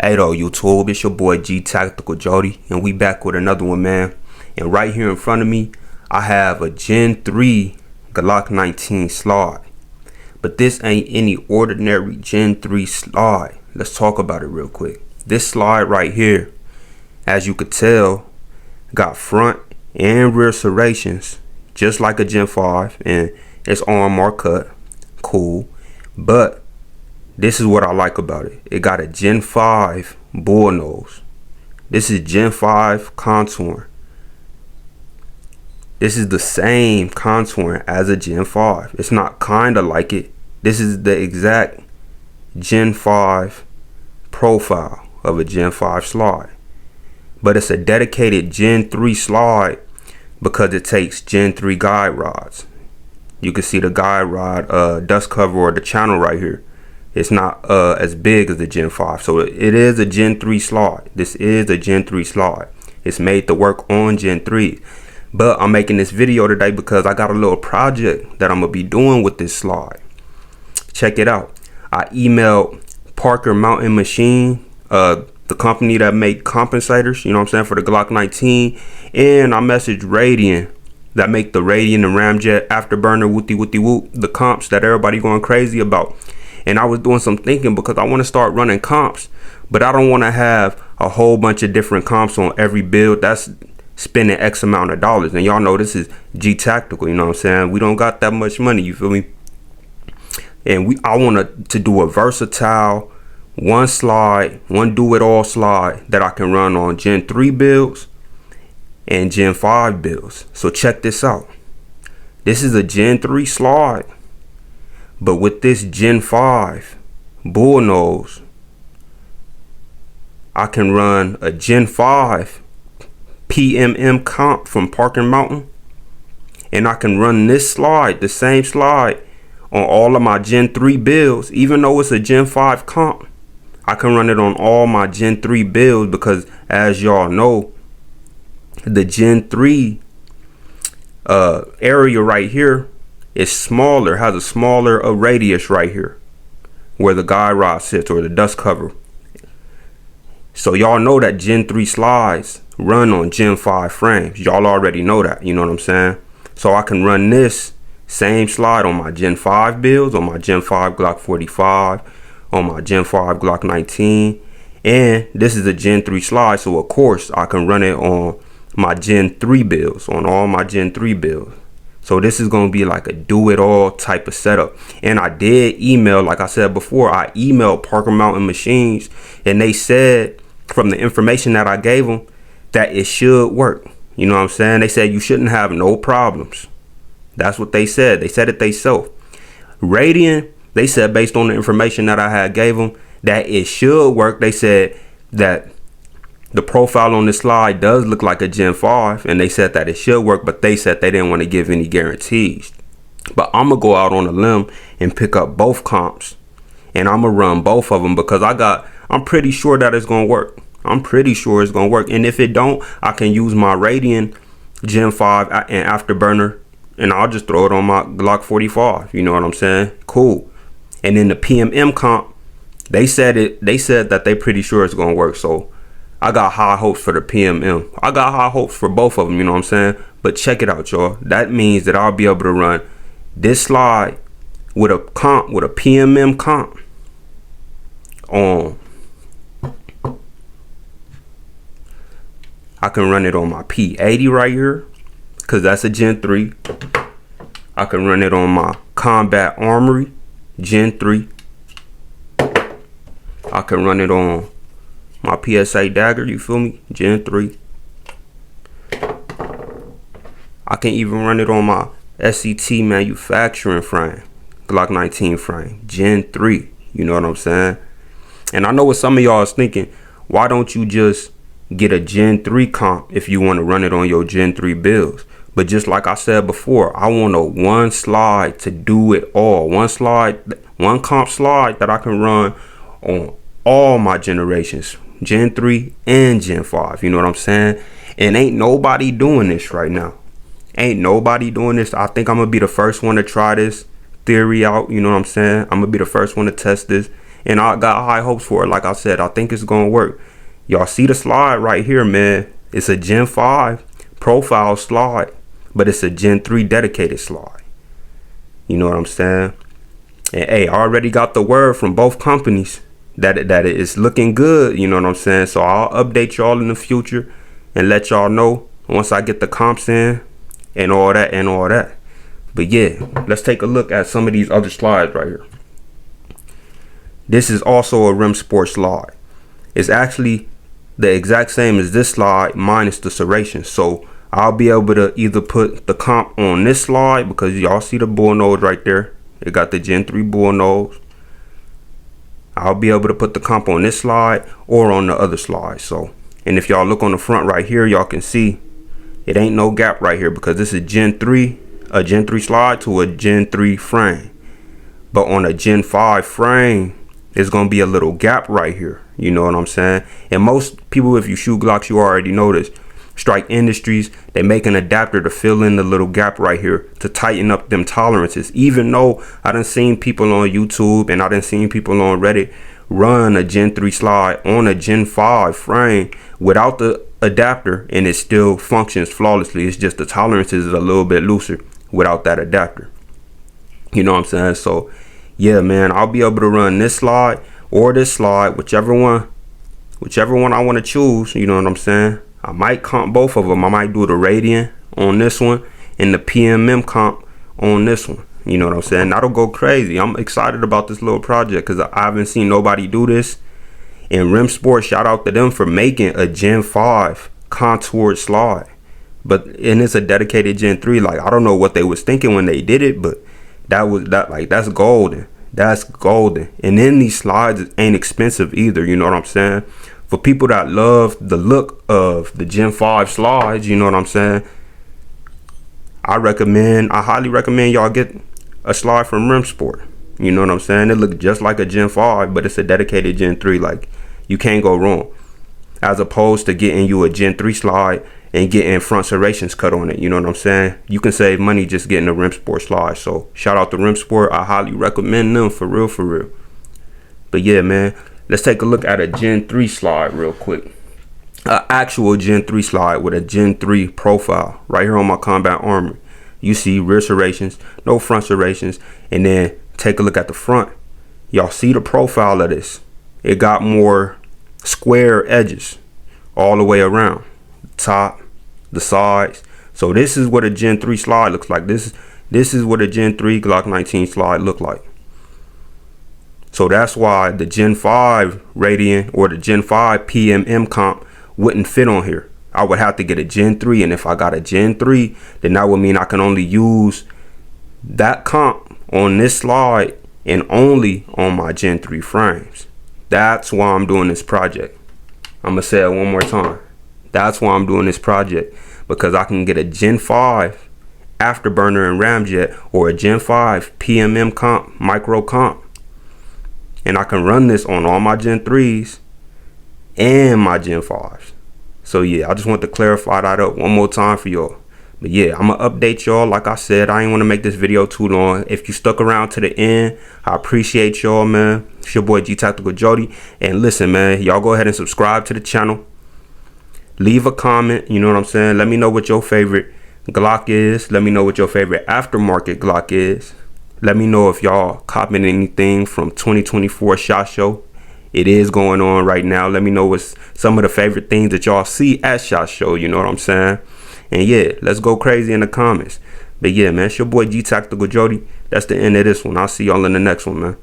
Hey though, YouTube, it's your boy G Tactical Jody, and we back with another one, man. And right here in front of me, I have a Gen 3 Glock 19 slide. But this ain't any ordinary Gen 3 slide. Let's talk about it real quick. This slide right here, as you could tell, got front and rear serrations, just like a Gen 5, and it's arm are cut. Cool. But this is what I like about it. It got a Gen 5 bull nose. This is Gen 5 contour. This is the same contour as a Gen 5. It's not kinda like it. This is the exact Gen 5 profile of a Gen 5 slide. But it's a dedicated Gen 3 slide because it takes Gen 3 guide rods. You can see the guide rod dust cover or the channel right here. It's not as big as the Gen 5. So it is a Gen 3 slide. This is a Gen 3 slide. It's made to work on Gen 3. But I'm making this video today because I got a little project that I'm going to be doing with this slide. Check it out. I emailed Parker Mountain Machine, the company that make compensators, you know what I'm saying, for the Glock 19. And I messaged Radian, that make the Radian and Ramjet Afterburner whoop, the comps that everybody going crazy about. And I was doing some thinking because I want to start running comps, but I don't want to have a whole bunch of different comps on every build. That's spending X amount of dollars. And y'all know this is G Tactical, you know what I'm saying? We don't got that much money, you feel me? And I want to do a versatile one slide, one do-it-all slide that I can run on Gen 3 builds and Gen 5 builds. So check this out. This is a Gen 3 slide. But with this Gen 5 bull nose, I can run a Gen 5 PMM comp from Parker Mountain. And I can run this slide, the same slide, on all of my Gen 3 builds. Even though it's a Gen 5 comp, I can run it on all my Gen 3 builds because, as y'all know, the Gen 3 area right here is smaller, has a smaller radius right here where the guide rod sits or the dust cover. So y'all know that Gen 3 slides run on Gen 5 frames. Y'all already know that, you know what I'm saying? So I can run this same slide on my Gen 5 builds, on my Gen 5 Glock 45, on my Gen 5 Glock 19. And this is a Gen 3 slide, so of course I can run it on my Gen 3 builds, on all my Gen 3 builds. So this is going to be like a do-it-all type of setup. And I did email, like I said before, I emailed Parker Mountain Machines, and they said from the information that I gave them that it should work. You know what I'm saying? They said you shouldn't have no problems. That's what they said. They said it themselves. Radian, they said based on the information that I had gave them that it should work. They said that the profile on this slide does look like a Gen 5, and they said that it should work, but they said they didn't want to give any guarantees. But I'm going to go out on a limb and pick up both comps, and I'm going to run both of them because I'm pretty sure that it's going to work. I'm pretty sure it's going to work. And if it don't, I can use my Radian Gen 5 and Afterburner, and I'll just throw it on my Glock 45. You know what I'm saying? Cool. And then the PMM comp, they said that they pretty sure it's going to work. So I got high hopes for the PMM. I got high hopes for both of them, you know what I'm saying? But check it out, y'all. That means that I'll be able to run this slide with a comp, with a PMM comp on. I can run it on my P80 right here because that's a Gen 3. I can run it on my Combat Armory Gen 3. I can run it on my PSA Dagger, you feel me? Gen 3. I can even run it on my SCT manufacturing frame, Glock 19 frame, Gen 3. You know what I'm saying? And I know what some of y'all is thinking. Why don't you just get a Gen 3 comp if you want to run it on your Gen 3 builds? But just like I said before, I want a one slide to do it all. One slide, one comp slide that I can run on all my generations. Gen 3 and Gen 5, you know what I'm saying? And ain't nobody doing this right now. Ain't nobody doing this. I think I'm gonna be the first one to try this theory out, you know what I'm saying? I'm gonna be the first one to test this, and I got high hopes for it. Like I said, I think it's gonna work. Y'all see the slide right here, man. It's a Gen 5 profile slide, but it's a Gen 3 dedicated slide. You know what I'm saying? And hey, I already got the word from both companies that it is looking good. You know what I'm saying? So I'll update y'all in the future and let y'all know once I get the comps in and all that. But yeah, let's take a look at some of these other slides right here. This is also a Rim Sport slide. It's actually the exact same as this slide minus the serration. So I'll be able to either put the comp on this slide, because y'all see the bull nose right there. It got the Gen 3 bull nose. I'll be able to put the comp on this slide or on the other slide. So, and if y'all look on the front right here, y'all can see it ain't no gap right here, because this is Gen 3, a Gen 3 slide to a Gen 3 frame. But on a Gen 5 frame, there's gonna be a little gap right here. You know what I'm saying? And most people, if you shoot Glocks, you already know this. Strike Industries, they make an adapter to fill in the little gap right here to tighten up them tolerances. Even though I done seen people on YouTube and I done seen people on Reddit run a Gen 3 slide on a Gen 5 frame without the adapter, and it still functions flawlessly. It's just the tolerances is a little bit looser without that adapter. You know what I'm saying? So yeah, man, I'll be able to run this slide or this slide, whichever one I want to choose. You know what I'm saying? I might comp both of them. I might do the Radian on this one and the PMM comp on this one. You know what I'm saying? That'll go crazy. I'm excited about this little project because I haven't seen nobody do this. And Rim Sport, shout out to them for making a Gen 5 contoured slide. And it's a dedicated Gen 3. Like, I don't know what they was thinking when they did it, but that's golden. That's golden. And then these slides ain't expensive either. You know what I'm saying? For people that love the look of the Gen 5 slides, you know what I'm saying? I highly recommend y'all get a slide from Rim Sport. You know what I'm saying? It looks just like a Gen 5, but it's a dedicated Gen 3. Like, you can't go wrong. As opposed to getting you a Gen 3 slide and getting front serrations cut on it. You know what I'm saying? You can save money just getting a Rim Sport slide. So shout out to Rim Sport. I highly recommend them for real. But yeah, man, let's take a look at a Gen 3 slide real quick. An actual Gen 3 slide with a Gen 3 profile right here on my combat armor. You see rear serrations, no front serrations. And then take a look at the front. Y'all see the profile of this. It got more square edges all the way around. Top, the sides. So this is what a Gen 3 slide looks like. This is what a Gen 3 Glock 19 slide look like. So that's why the Gen 5 Radian or the Gen 5 PMM comp wouldn't fit on here. I would have to get a Gen 3, and if I got a Gen 3, then that would mean I can only use that comp on this slide and only on my Gen 3 frames. That's why I'm doing this project. I'm gonna say it one more time. That's why I'm doing this project, because I can get a Gen 5 Afterburner and Ramjet or a Gen 5 PMM comp, micro comp, and I can run this on all my Gen 3s and my Gen 5s. So yeah, I just want to clarify that up one more time for y'all. But yeah, I'm gonna update y'all. Like I said, I ain't want to make this video too long. If you stuck around to the end, I appreciate y'all, man. It's your boy G Tactical Jody. And listen, man, y'all go ahead and subscribe to the channel. Leave a comment, you know what I'm saying? Let me know what your favorite Glock is. Let me know what your favorite aftermarket Glock is. Let me know if y'all copping anything from 2024 SHOT Show. It is going on right now. Let me know what's some of the favorite things that y'all see at SHOT Show, you know what I'm saying? And yeah, let's go crazy in the comments. But yeah, man, it's your boy G Tactical Jody. That's the end of this one. I'll see y'all in the next one, man.